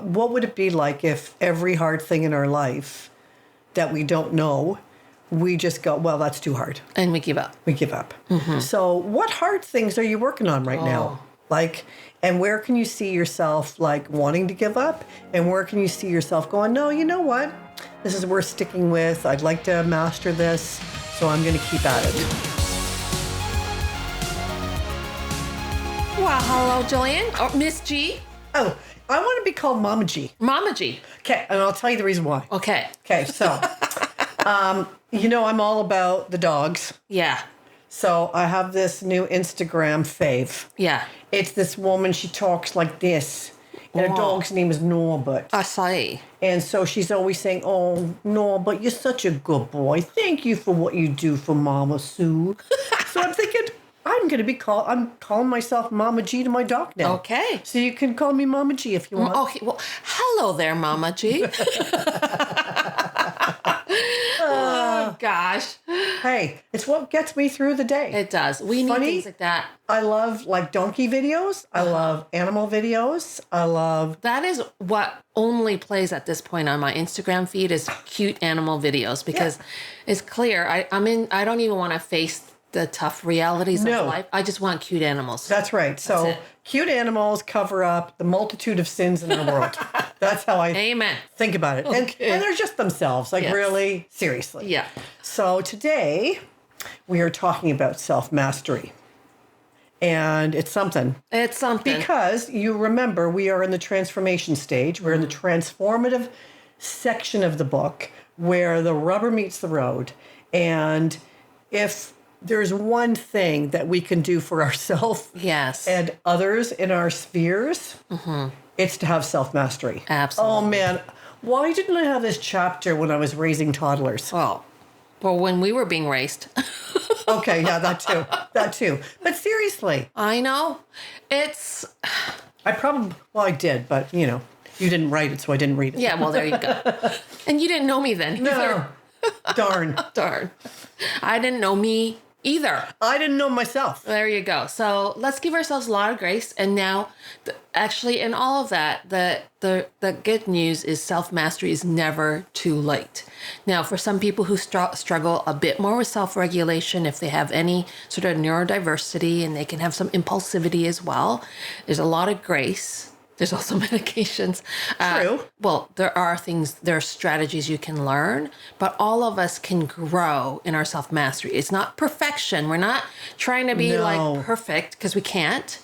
what would it be like if every hard thing in our life that we don't know, we just go, well, that's too hard. And we give up. We give up. So what hard things are you working on right now? Like, and where can you see yourself like wanting to give up? And where can you see yourself going, no, you know what? This is worth sticking with. I'd like to master this, so I'm going to keep at it. Well, hello, Jillian. Or Miss G. Oh, I want to be called Mama G. Mama G. Okay, and I'll tell you the reason why. Okay. Okay, so, I'm all about the dogs. Yeah. So I have this new Instagram fave. Yeah. It's this woman, she talks like this. And her dog's name is Norbert. I see. And so she's always saying, oh, Norbert, you're such a good boy. Thank you for what you do for Mama Sue. So I'm thinking, I'm calling myself Mama G to my dog now. Okay. So you can call me Mama G if you want. Okay. Well, hello there, Mama G. Oh, gosh. Hey, it's what gets me through the day. It does. We need things like that. I love like donkey videos. I love animal videos. That is what only plays at this point on my Instagram feed is cute animal videos because it's clear. I don't even want to face the tough realities of life. I just want cute animals. That's right. So cute animals cover up the multitude of sins in our world. That's how I think about it. Okay. And they're just themselves, like really, seriously. Yeah. So today we are talking about self-mastery. And it's something. It's something. Because you remember, we are in the transformation stage. We're in the transformative section of the book where the rubber meets the road. And if there's one thing that we can do for ourselves and others in our spheres, it's to have self-mastery. Absolutely. Oh, man. Why didn't I have this chapter when I was raising toddlers? Well, when we were being raised. Okay, yeah, that too. But seriously. I know. I did, but, you didn't write it, so I didn't read it. Yeah, well, there you go. And you didn't know me then either. No. Darn. I didn't know me either. I didn't know myself. There you go. So let's give ourselves a lot of grace. And now, actually, in all of that, the good news is self-mastery is never too late. Now, for some people who struggle a bit more with self-regulation, if they have any sort of neurodiversity and they can have some impulsivity as well, there's a lot of grace. There's also medications. True. Well, there are strategies you can learn, but all of us can grow in our self-mastery. It's not perfection. We're not trying to be like perfect because we can't.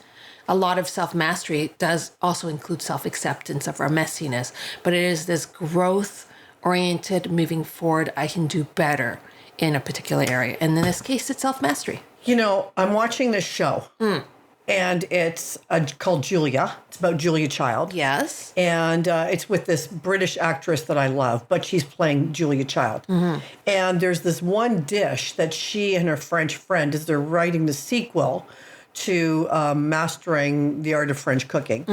A lot of self-mastery does also include self-acceptance of our messiness, but it is this growth-oriented moving forward. I can do better in a particular area. And in this case, it's self-mastery. I'm watching this show. And it's called Julia. It's about Julia Child. Yes. And it's with this British actress that I love, but she's playing Julia Child. And there's this one dish that she and her French friend, as they're writing the sequel to Mastering the Art of French Cooking,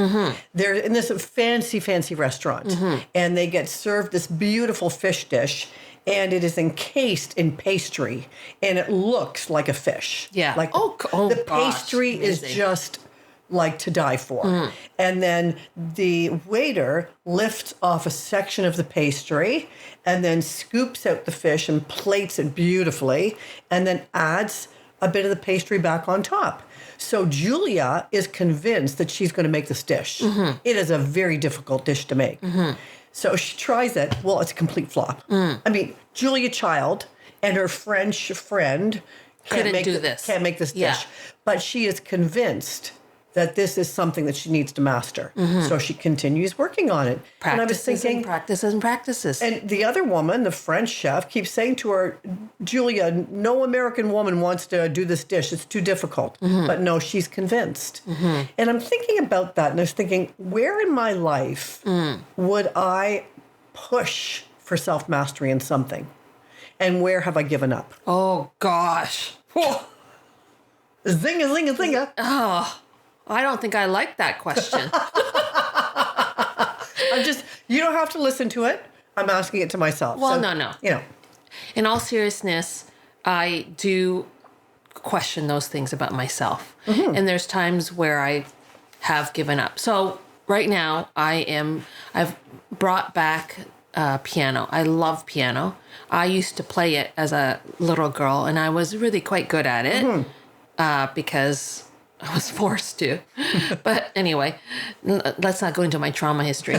they're in this fancy restaurant. And they get served this beautiful fish dish. And it is encased in pastry, and it looks like a fish. Yeah. Like the pastry is just like to die for. And then the waiter lifts off a section of the pastry and then scoops out the fish and plates it beautifully and then adds a bit of the pastry back on top. So Julia is convinced that she's going to make this dish. It is a very difficult dish to make. So she tries it. Well, it's a complete flop. I mean, Julia Child and her French friend can't make this dish. But she is convinced that this is something that she needs to master. So she continues working on it. Practices and practices. And the other woman, the French chef, keeps saying to her, Julia, no American woman wants to do this dish. It's too difficult. But no, she's convinced. And I'm thinking about that, and I was thinking, where in my life would I push for self-mastery in something? And where have I given up? Oh, gosh. Zinga, zinga, zinga. Oh, I don't think I like that question. You don't have to listen to it. I'm asking it to myself. Well, no. In all seriousness, I do question those things about myself. And there's times where I have given up. So right now I've brought back piano. I love piano. I used to play it as a little girl, and I was really quite good at it because I was forced to. But anyway, let's not go into my trauma history.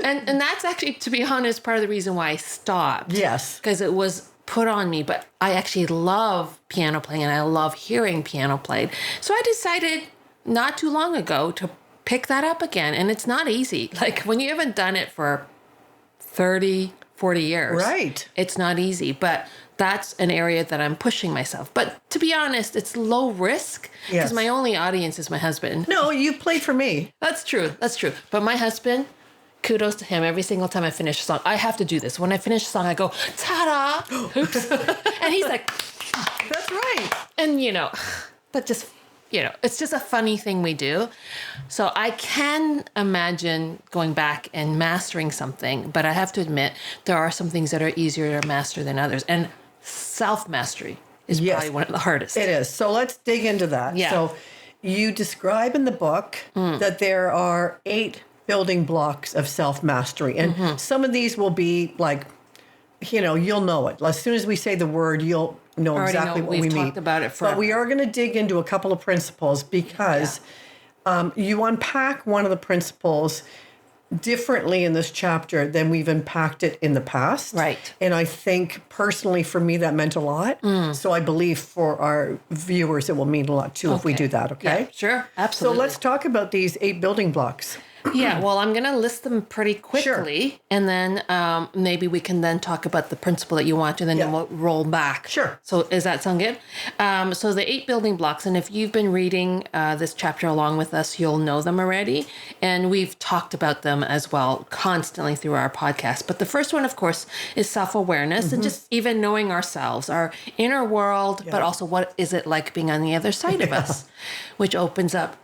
and that's actually, to be honest, part of the reason why I stopped. Yes. Because it was put on me, but I actually love piano playing and I love hearing piano played. So I decided not too long ago to pick that up again. And it's not easy. Like when you haven't done it for 30, 40 years. Right. It's not easy, but that's an area that I'm pushing myself. But to be honest, it's low risk because my only audience is my husband. No, you played for me. That's true. That's true. But my husband, kudos to him. Every single time I finish a song, I have to do this. When I finish a song, I go, ta-da! Oops. And he's like, that's right. And, that just, it's just a funny thing we do. So I can imagine going back and mastering something, but I have to admit, there are some things that are easier to master than others. And self-mastery is probably one of the hardest. It is. So let's dig into that. Yeah. So you describe in the book that there are 8 building blocks of self-mastery. And some of these will be like, you'll know it. As soon as we say the word, you'll know exactly what we mean. We've talked about it forever. But we are going to dig into a couple of principles because you unpack one of the principles differently in this chapter than we've unpacked it in the past. Right. And I think personally for me that meant a lot. So I believe for our viewers it will mean a lot too if we do that, okay? Yeah, sure. Absolutely. So let's talk about these 8 building blocks. Yeah, well, I'm going to list them pretty quickly, and then maybe we can then talk about the principle that you want, and then we'll roll back. Sure. So does that sound good? So the 8 building blocks, and if you've been reading this chapter along with us, you'll know them already, and we've talked about them as well constantly through our podcast. But the first one, of course, is self-awareness, and just even knowing ourselves, our inner world, but also what is it like being on the other side of us, which opens up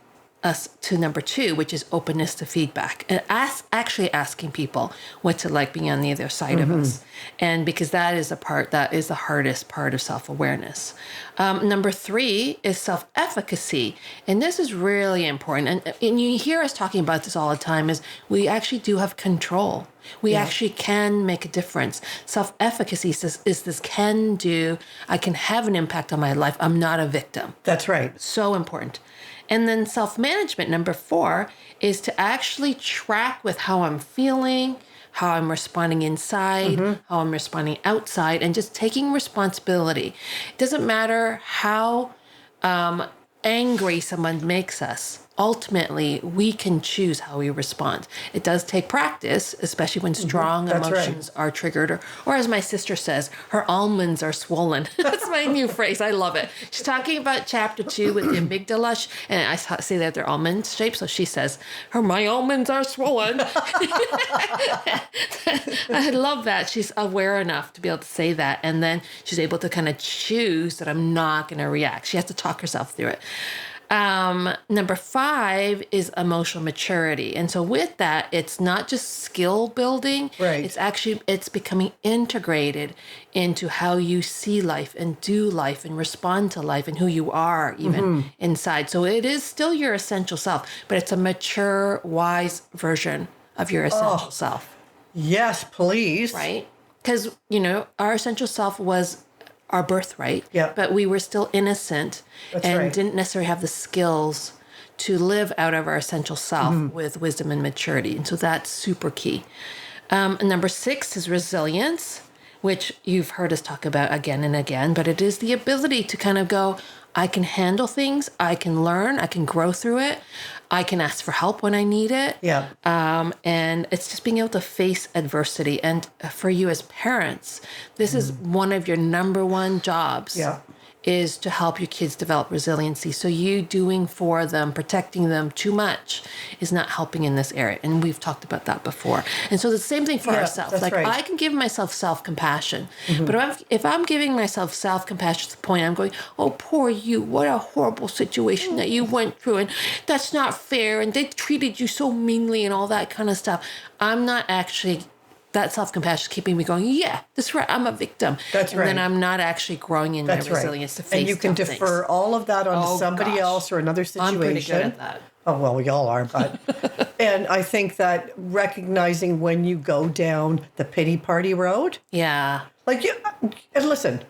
us to number 2, which is openness to feedback, and actually asking people what's it like being on the other side of us. And because that is the hardest part of self-awareness. Number 3 is self-efficacy. And this is really important. And you hear us talking about this all the time, is we actually do have control. We actually can make a difference. Self-efficacy is this can do, I can have an impact on my life. I'm not a victim. That's right. So important. And then self-management, number 4, is to actually track with how I'm feeling, how I'm responding inside, how I'm responding outside, and just taking responsibility. It doesn't matter how angry someone makes us. Ultimately, we can choose how we respond. It does take practice, especially when strong emotions are triggered. Or as my sister says, her almonds are swollen. That's my new phrase. I love it. She's talking about chapter 2 with the amygdala, and I say that they're almond shaped. So she says, my almonds are swollen. I love that. She's aware enough to be able to say that. And then she's able to kind of choose that I'm not going to react. She has to talk herself through it. Number 5 is emotional maturity. And so with that, it's not just skill building. Right. It's becoming integrated into how you see life and do life and respond to life and who you are even inside. So it is still your essential self, but it's a mature, wise version of your essential self. Yes, please. Right? Because, our essential self was our birthright, but we were still innocent didn't necessarily have the skills to live out of our essential self with wisdom and maturity. And so that's super key. Number 6 is resilience, which you've heard us talk about again and again, but it is the ability to kind of go, I can handle things, I can learn, I can grow through it, I can ask for help when I need it. Yeah. And it's just being able to face adversity. And for you as parents, this is one of your number 1 jobs. Yeah. Is to help your kids develop resiliency. So you doing for them, protecting them too much is not helping in this area. And we've talked about that before. And so the same thing for ourselves. Like I can give myself self-compassion, but if I'm giving myself self-compassion to the point I'm going, oh, poor you, what a horrible situation that you went through. And that's not fair. And they treated you so meanly and all that kind of stuff. I'm not actually... That self-compassion is keeping me going, that's right, I'm a victim. That's right. And then I'm not actually growing in my resilience to face And you can defer all of that onto somebody else or another situation. I'm pretty good at that. Oh, well, we all are, but. And I think that recognizing when you go down the pity party road. Yeah. Like, and listen,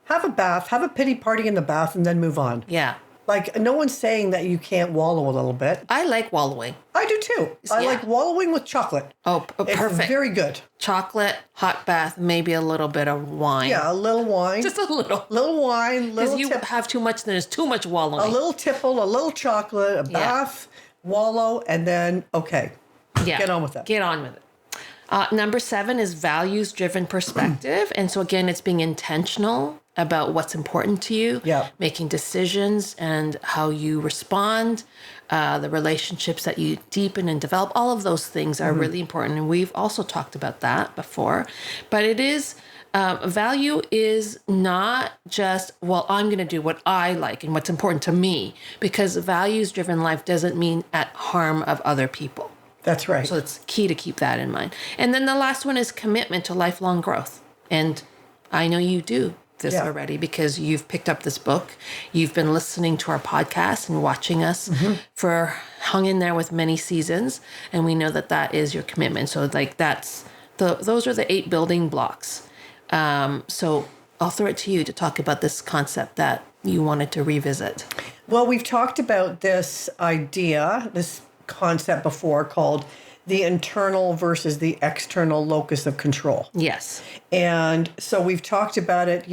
have a bath, have a pity party in the bath, and then move on. Yeah. Like, no one's saying that you can't wallow a little bit. I like wallowing. I do too. I like wallowing with chocolate. Oh, perfect. It's very good. Chocolate, hot bath, maybe a little bit of wine. Yeah, a little wine. Just a little. Little wine, little Because you have too much, then there's too much wallowing. A little tipple, a little chocolate, a bath, wallow, and then, okay, get on with it. Get on with it. Number 7 is values-driven perspective. And so, again, it's being intentional about what's important to you, making decisions and how you respond, the relationships that you deepen and develop. All of those things are really important. And we've also talked about that before. But it is, value is not just, well, I'm going to do what I like and what's important to me, because values-driven life doesn't mean at harm of other people. That's right. So it's key to keep that in mind. And then the last one is commitment to lifelong growth. And I know you do this already because you've picked up this book. You've been listening to our podcast and watching us for hung in there with many seasons. And we know that that is your commitment. So like those are the 8 building blocks. So I'll throw it to you to talk about this concept that you wanted to revisit. Well, we've talked about this idea, this concept before called the internal versus the external locus of control. Yes. And so we've talked about it,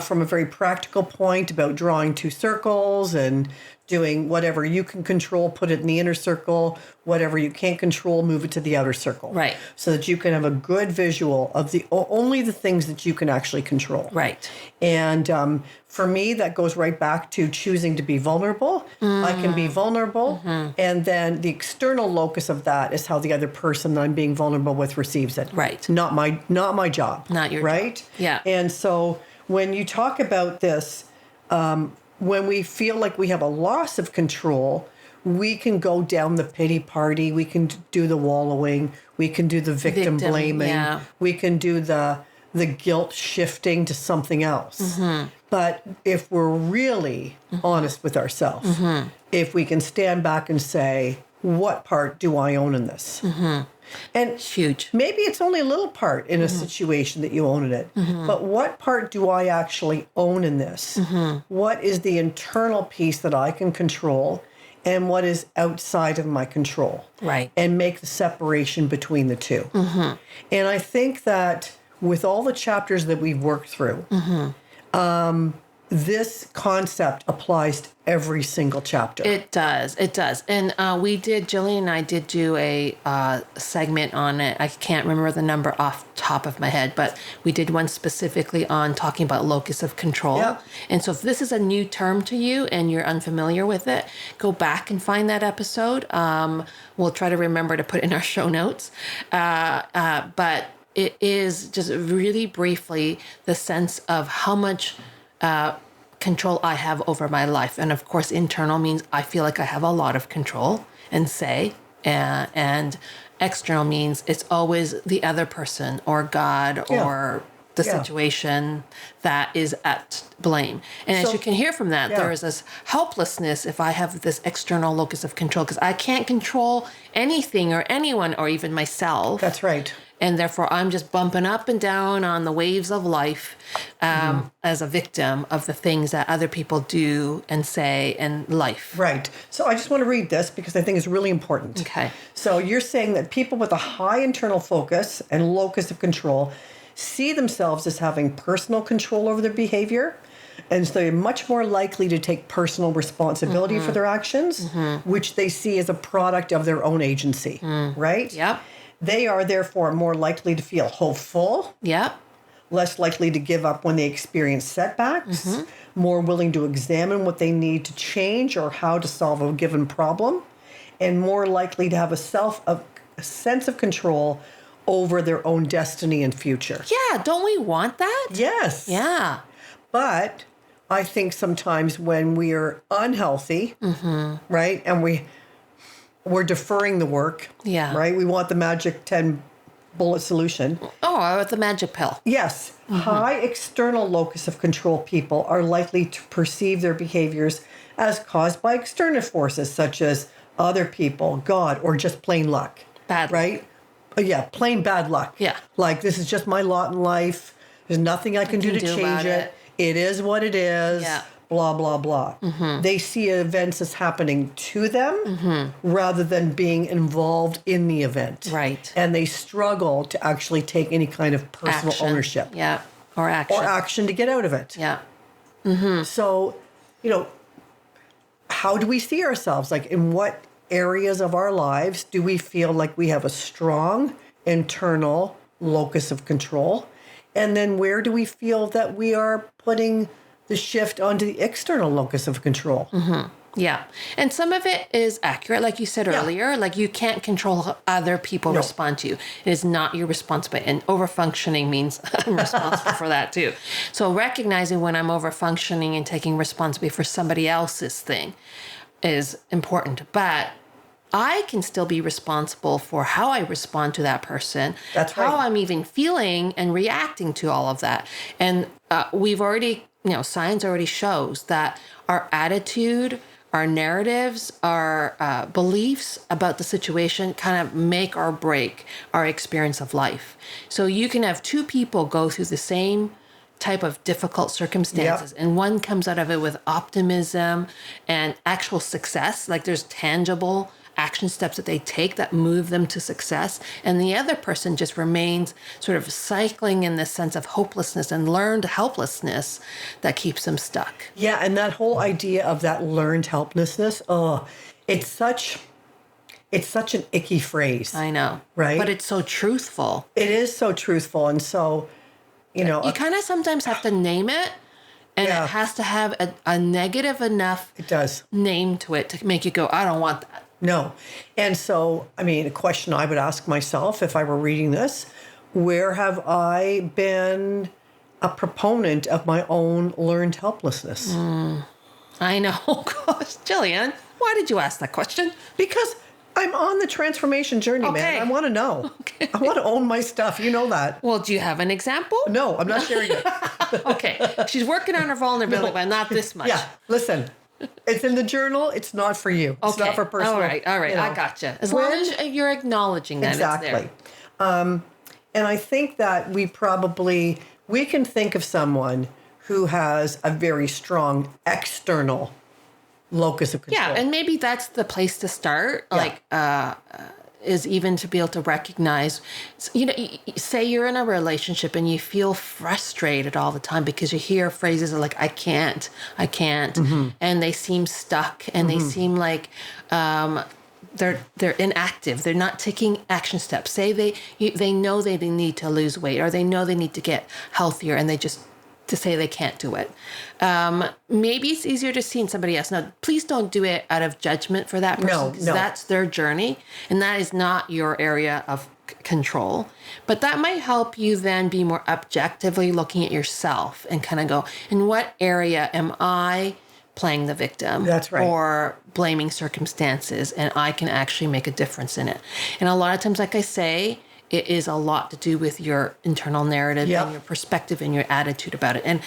from a very practical point about drawing 2 circles and doing whatever you can control, put it in the inner circle, whatever you can't control, move it to the outer circle. Right. So that you can have a good visual of only the things that you can actually control. Right. And for me, that goes right back to choosing to be vulnerable. I can be vulnerable. And then the external locus of that is how the other person that I'm being vulnerable with receives it. Right. Not my job. Not your right? job. Yeah. And so when you talk about this, when we feel like we have a loss of control, we can go down the pity party. We can do the wallowing. We can do the victim blaming. Yeah. We can do the guilt shifting to something else. But if we're really honest with ourselves, if we can stand back and say, what part do I own in this? And it's huge. Maybe it's only a little part in a situation that you own in it. But what part do I actually own in this? What is the internal piece that I can control and what is outside of my control? Right. And make the separation between the two. And I think that with all the chapters that we've worked through, this concept applies to every single chapter. It does. It does. And Jillian and I did do a segment on it. I can't remember the number off the top of my head, but we did one specifically on talking about locus of control. Yep. And so if this is a new term to you and you're unfamiliar with it, go back and find that episode. We'll try to remember to put in our show notes. But it is just really briefly the sense of how much control I have over my life. And of course, internal means I feel like I have a lot of control and say, and external means it's always the other person or God or the situation that is at blame. And as you can hear from that, there is this helplessness if I have this external locus of control, because I can't control anything or anyone or even myself. That's right. And therefore, I'm just bumping up and down on the waves of life as a victim of the things that other people do and say in life. Right. So I just want to read this because I think it's really important. Okay. So you're saying that people with a high internal focus and locus of control see themselves as having personal control over their behavior. And so they're much more likely to take personal responsibility for their actions, which they see as a product of their own agency. Right? Yep. They are therefore more likely to feel hopeful. Yep. Less likely to give up when they experience setbacks. More willing to examine what they need to change or how to solve a given problem. And more likely to have a sense of control over their own destiny and future. Yeah. Don't we want that? Yes. Yeah. But I think sometimes when we are unhealthy, right, and we're deferring the work. Yeah. Right? We want the magic 10-bullet solution. Oh, or the magic pill. Yes. High external locus of control people are likely to perceive their behaviors as caused by external forces such as other people, God, or just plain luck. Bad luck. Right? Yeah, plain bad luck. Yeah. Like, this is just my lot in life. There's nothing I can do to change it. It is what it is. Yeah. Blah, blah, blah. They see events as happening to them rather than being involved in the event. Right. And they struggle to actually take any kind of personal ownership. Yeah. Or action. Or action to get out of it. Yeah. So, how do we see ourselves? Like, in what areas of our lives do we feel like we have a strong internal locus of control? And then where do we feel that we are putting the shift onto the external locus of control? Yeah. And some of it is accurate, like you said earlier. Like, you can't control how other people respond to you. It is not your responsibility. And overfunctioning means I'm responsible for that too. So recognizing when I'm overfunctioning and taking responsibility for somebody else's thing is important. But I can still be responsible for how I respond to that person. That's right. How I'm even feeling and reacting to all of that. And we've already, science already shows that our attitude, our narratives, our beliefs about the situation kind of make or break our experience of life. So you can have two people go through the same type of difficult circumstances, and one comes out of it with optimism and actual success, like there's tangible action steps that they take that move them to success, and the other person just remains sort of cycling in this sense of hopelessness and learned helplessness that keeps them stuck. Yeah, and that whole idea of that learned helplessness, it's such an icky phrase. I know. Right? But it's so truthful. It is so truthful, and so, you kind of sometimes have to name it, and it has to have a negative enough name to it to make you go, I don't want that. No. And so, a question I would ask myself if I were reading this, where have I been a proponent of my own learned helplessness? I know. Gosh, Jillian, why did you ask that question? Because I'm on the transformation journey, man. I want to know. Okay. I want to own my stuff. You know that. Well, do you have an example? No, I'm not sharing it. Okay. She's working on her vulnerability, but not this much. Yeah. Listen. It's in the journal. It's not for you. It's not for personal. All right. I gotcha. As long as you're acknowledging that it's there. And I think that we can think of someone who has a very strong external locus of control. Yeah, and maybe that's the place to start. Yeah. Is even to be able to recognize, say you're in a relationship and you feel frustrated all the time because you hear phrases like, I can't, and they seem stuck and they seem like they're inactive. They're not taking action steps. Say they know they need to lose weight, or they know they need to get healthier, and they just to say they can't do it. Maybe it's easier to see in somebody else. Now, please don't do it out of judgment for that person, because that's their journey, and that is not your area of control. But that might help you then be more objectively looking at yourself and kind of go, in what area am I playing the victim? That's right. Or blaming circumstances, and I can actually make a difference in it. And a lot of times, like I say, it is a lot to do with your internal narrative and your perspective and your attitude about it. And,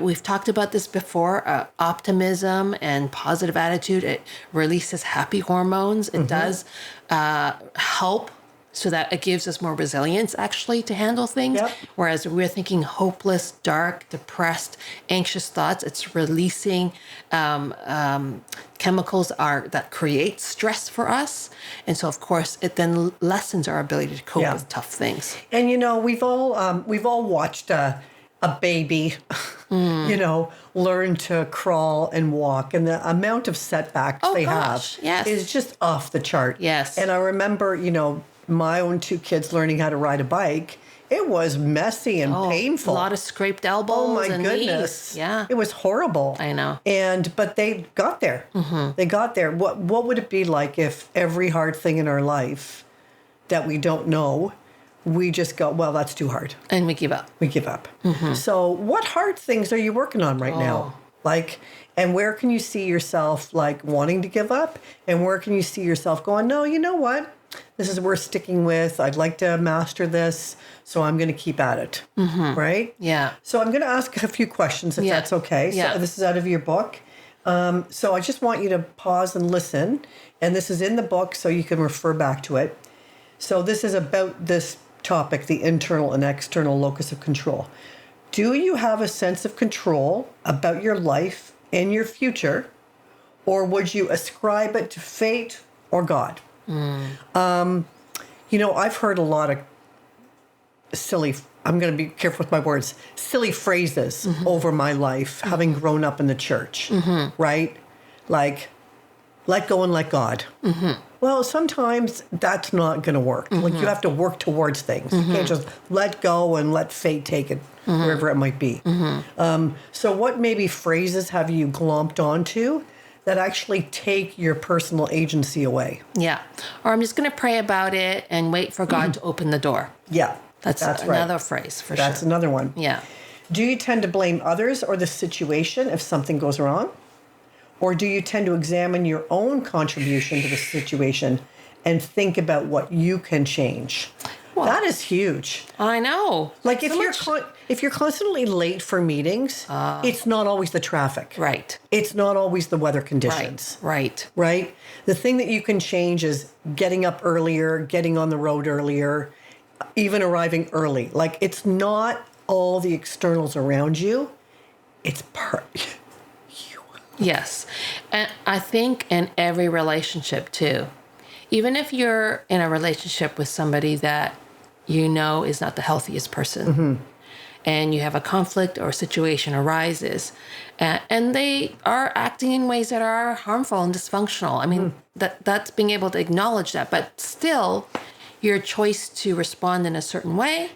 we've talked about this before, optimism and positive attitude. It releases happy hormones. It does help so that it gives us more resilience, actually, to handle things. Yep. Whereas we're thinking hopeless, dark, depressed, anxious thoughts, it's releasing chemicals that create stress for us. And so, of course, it then lessens our ability to cope with tough things. And, we've all watched a baby, learn to crawl and walk. And the amount of setbacks they have is just off the chart. Yes. And I remember, my own two kids learning how to ride a bike. It was messy and painful. A lot of scraped elbows. Oh my and goodness! Knees. Yeah, it was horrible. I know. But they got there. They got there. What would it be like if every hard thing in our life that we don't know, we just go, well, that's too hard, and we give up. We give up. So, what hard things are you working on right now? And where can you see yourself wanting to give up, and where can you see yourself going? No, you know what? this is worth sticking with. I'd like to master this, so I'm going to keep at it. Right? Yeah. So I'm going to ask a few questions, if that's okay. Yeah. So this is out of your book. So I just want you to pause and listen. And this is in the book, so you can refer back to it. So this is about this topic, the internal and external locus of control. Do you have a sense of control about your life and your future, or would you ascribe it to fate or God? I've heard a lot of silly, I'm going to be careful with my words, silly phrases over my life, having grown up in the church, right? Like, let go and let God. Well, sometimes that's not going to work. Like, you have to work towards things. You can't just let go and let fate take it wherever it might be. So what maybe phrases have you glomped onto that actually take your personal agency away? Yeah. Or I'm just going to pray about it and wait for God to open the door. Yeah. That's another phrase for sure. That's another one. Yeah. Do you tend to blame others or the situation if something goes wrong? Or do you tend to examine your own contribution to the situation and think about what you can change? Well, that is huge. I know. Like, if you're constantly late for meetings, it's not always the traffic. Right. It's not always the weather conditions. Right. Right? The thing that you can change is getting up earlier, getting on the road earlier, even arriving early. Like, it's not all the externals around you. It's you. Yes. And I think in every relationship too, even if you're in a relationship with somebody that you know is not the healthiest person, and you have a conflict or a situation arises, and they are acting in ways that are harmful and dysfunctional. I mean, that's being able to acknowledge that, but still, your choice to respond in a certain way,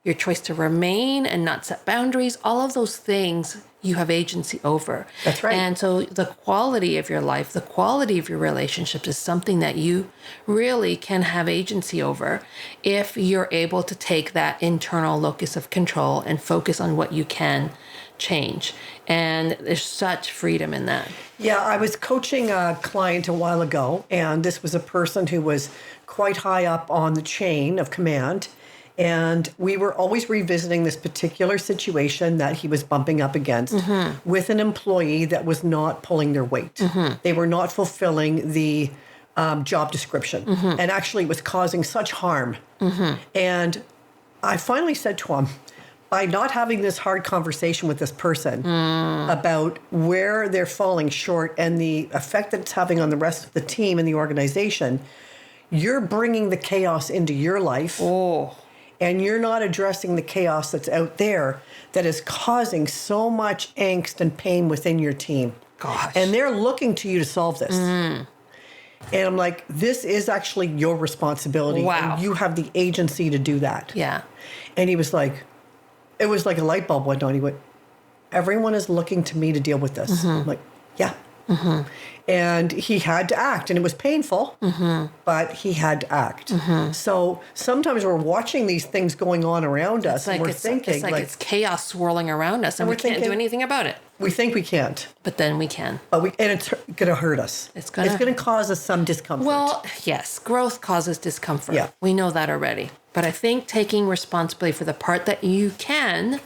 your choice to remain and not set boundaries, all of those things you have agency over. That's right. And so the quality of your life, the quality of your relationships is something that you really can have agency over if you're able to take that internal locus of control and focus on what you can change. And there's such freedom in that. Yeah, I was coaching a client a while ago, and this was a person who was quite high up on the chain of command. And we were always revisiting this particular situation that he was bumping up against with an employee that was not pulling their weight. They were not fulfilling the job description, and actually was causing such harm. And I finally said to him, by not having this hard conversation with this person about where they're falling short and the effect that it's having on the rest of the team and the organization, you're bringing the chaos into your life. And you're not addressing the chaos that's out there that is causing so much angst and pain within your team. Gosh. And they're looking to you to solve this. And I'm like, this is actually your responsibility. Wow. And you have the agency to do that. Yeah. And he was like, it was like a light bulb went on. He went, everyone is looking to me to deal with this. I'm like, yeah. And he had to act, and it was painful, but he had to act. So sometimes we're watching these things going on around us, and we're thinking, it's like it's chaos swirling around us, and we can't do anything about it. We think we can't, but then we can. And it's going to hurt us. It's going to cause us some discomfort. Well, yes, growth causes discomfort. Yeah. We know that already. But I think taking responsibility for the part that you can,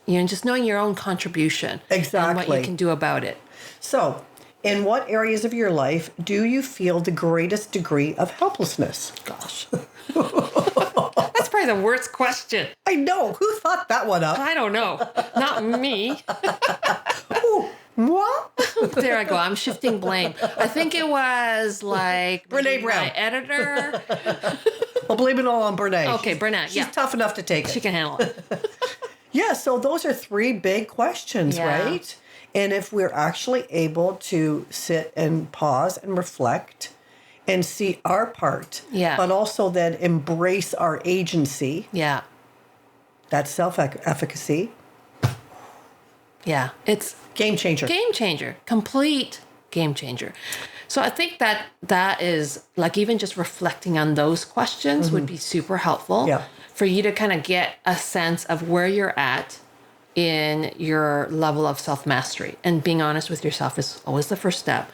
just knowing your own contribution, and what you can do about it. So, in what areas of your life do you feel the greatest degree of helplessness? Gosh. That's probably the worst question. I know. Who thought that one up? I don't know. Not me. Ooh, what? There I go. I'm shifting blame. I think it was like Brene Brown, my editor. I'll blame it all on Brene. Okay, Brene. She's tough enough to take it. She can handle it. Yeah, so those are three big questions, right? And if we're actually able to sit and pause and reflect and see our part, but also then embrace our agency. Yeah. That's self-efficacy. Yeah. It's game changer. Game changer. Complete game changer. So I think that is like even just reflecting on those questions would be super helpful for you to kind of get a sense of where you're at in your level of self-mastery. And being honest with yourself is always the first step.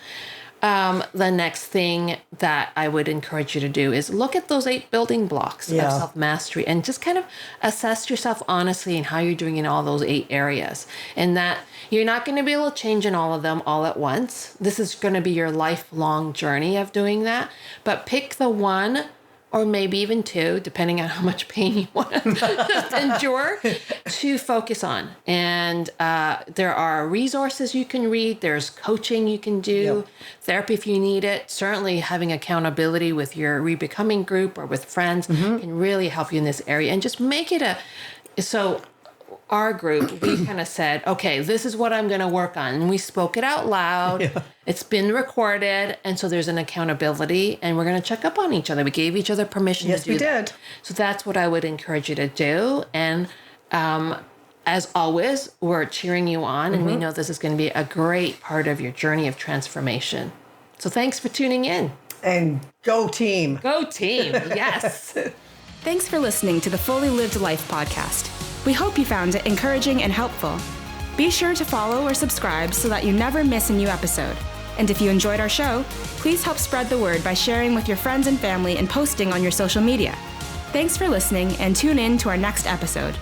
The next thing that I would encourage you to do is look at those 8 building blocks of self-mastery and just kind of assess yourself honestly and how you're doing in all those 8 areas. And that you're not going to be able to change in all of them all at once. This is going to be your lifelong journey of doing that. But pick the one or maybe even 2, depending on how much pain you want to endure, to focus on. And there are resources you can read. There's coaching you can do, therapy if you need it. Certainly having accountability with your Rebecoming group or with friends can really help you in this area. And just make it so our group, we kind of said, okay, this is what I'm going to work on. And we spoke it out loud. Yeah. It's been recorded. And so there's an accountability and we're going to check up on each other. We gave each other permission to do that. Yes, we did. So that's what I would encourage you to do. And as always, we're cheering you on and we know this is going to be a great part of your journey of transformation. So thanks for tuning in. And go team. Go team. Yes. Thanks for listening to the Fully Lived Life podcast. We hope you found it encouraging and helpful. Be sure to follow or subscribe so that you never miss a new episode. And if you enjoyed our show, please help spread the word by sharing with your friends and family and posting on your social media. Thanks for listening and tune in to our next episode.